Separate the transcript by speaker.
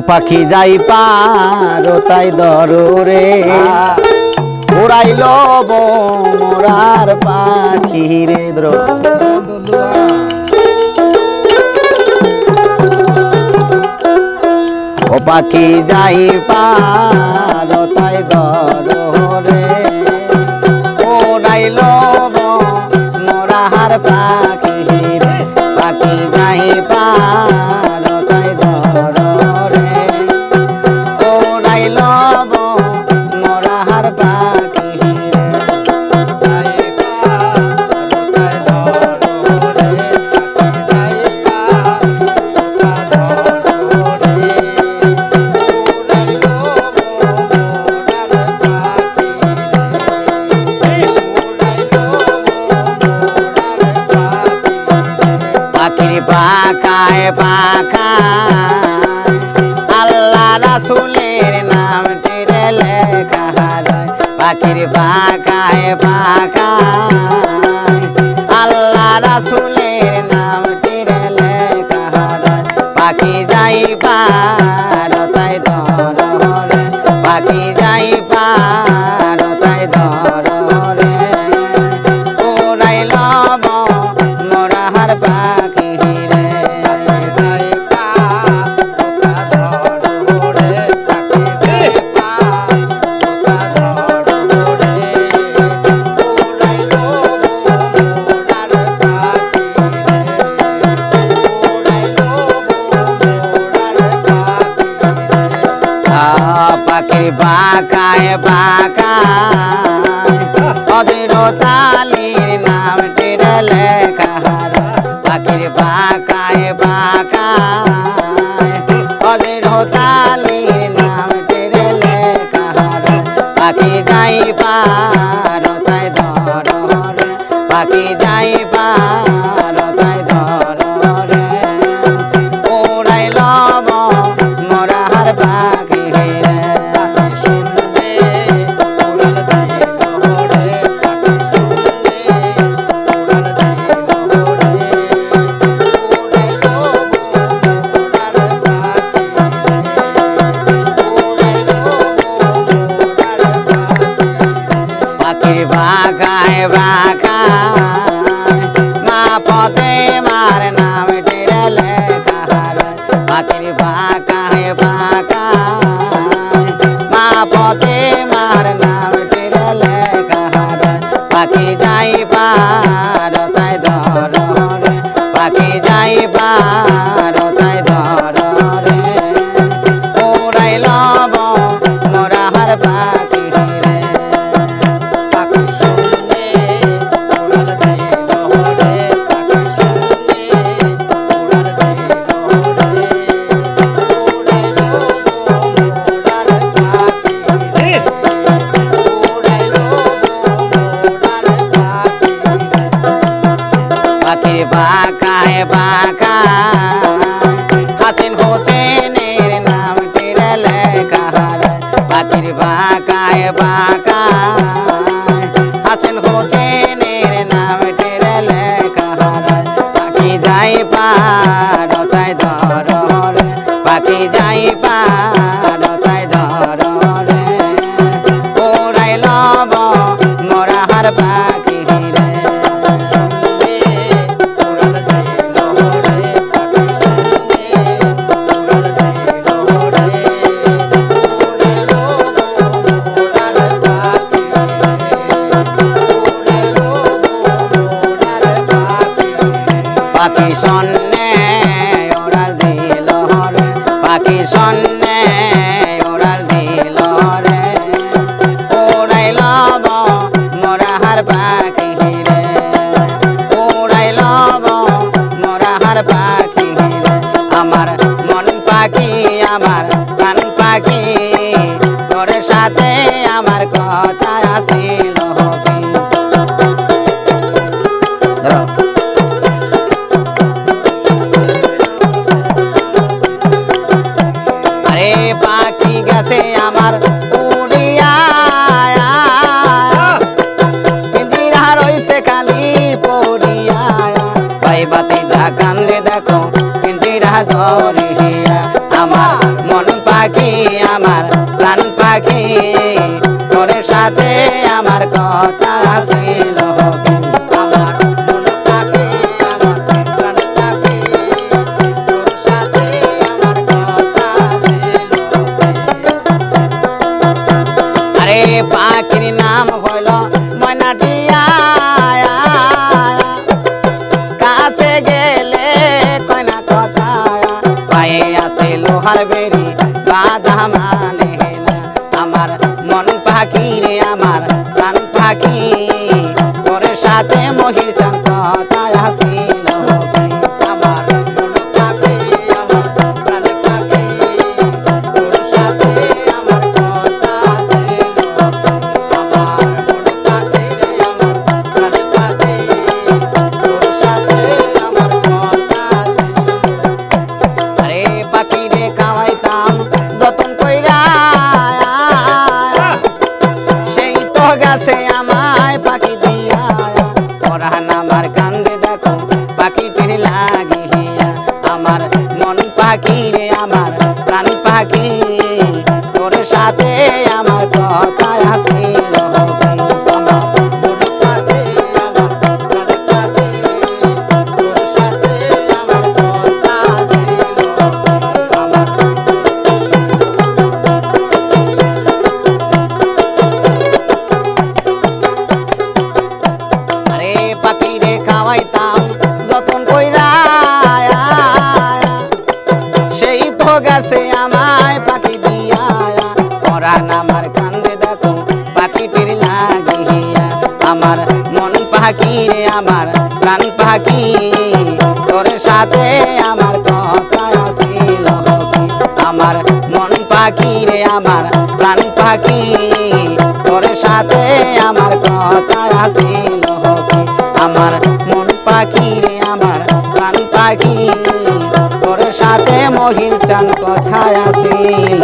Speaker 1: পাখি যাই পার তাই দরে উড়াইল মোরার পাখি রে ও পাখি যাই পার তাই দরে উড়াইল মোরার পাখি রে পাখি যাই পার তাই দরে উড়াইল মোরার পাখি পাখায় পাখায় আল্লাহ রাসূলের নামটি লেখা রয় পাখির পাখায় পাখায় আল্লাহ রাসূলের নামটি লেখা রয় পাখি যাই পার তাই ধরে পাখি যাই পার তাই ধরে উড়াইল মোরার পাখি পাখির পাখায় পাখায় অদির তালির নামটি লেখা পাখির পাখায় পাখায় অদির তালির নামটি লেখা পাখি যাই পার তাই ধরে পাখি যাই পার তাই ধরে উড়াইল মোরার পাখি বাগায় বাগায় মা পদে মার নামটি লেখা পাখির বাগায় বাগায় মা পদে মার নামটি লেখা পাখি যাই পার তাই ধরে পাখি যাই পার তাই ধরে উড়াইল মোরার পাখি বাঁকায় বাঁকায় হাসিন হোসেনের নামটি লেখা পাখির বাঁকায় বাঁকায় হাসিন হোসেনের নামটি লেখা পাখি যাই পার তাই ধরে পাখি যাই পার তাই ধরে উড়াইল মোরার পাখি পাখি সন্নে ওড়াল দিল রে পাখি সন্নে ওড়াল দিল রে উড়াইল মোরার পাখি রে উড়াইল মোরার পাখি আমার মন পাখি আমার প্রাণ পাখি তোর সাথে আমার কথা আসিল পাখি গেছে আমার উড়িয়া পিঞ্জিরা রইছে খালি পড়িয়া ভাই বাতি কান্দে দেখো পিঞ্জিরা ধরিয়া আমার মন লোহার বেরি বাধা মানে না আমার মন পাখি রে আমার প্রাণ পাখি তোর সাথে মহির চান কথায় আসিল আমার মন পাখি আমার প্রাণ পাখি তোর সাথে আমার কথা আসিল আমার মন পাখি রে আমার প্রাণ পাখি তোর সাথে আমার কথা আসিল আরে পাখি রে খাওয়াইতাম যতন কইরা সেই তো গেছে আমায় পাখি দিয়া পরাণ আমার কান্দে দেখো পাখিটির লাগিয়া আমার মন পাখি রে আমার প্রাণ পাখি তোর সাথে আমার কথা আসিল আমার মন পাখি আমার প্রাণ পাখি তোর সাথে আমার কথা আসিল আমার আরে পাখি রে খাওয়াইতাম যতন কইরা সেই তো গেছে আমায় পাখি দিয়া পরাণ আমার কান্দে দেখো পাখিটির লাগিয়া আমার মন পাখি রে আমার প্রাণ পাখি তোর সাথে আমার কথা আসিল আমার মন পাখি রে আমার প্রাণ পাখি তোর সাথে আমার কথা আসিল আমার মন পাখি রে আমার প্রাণ পাখি তোর সাথে মহির চান কথা আসিল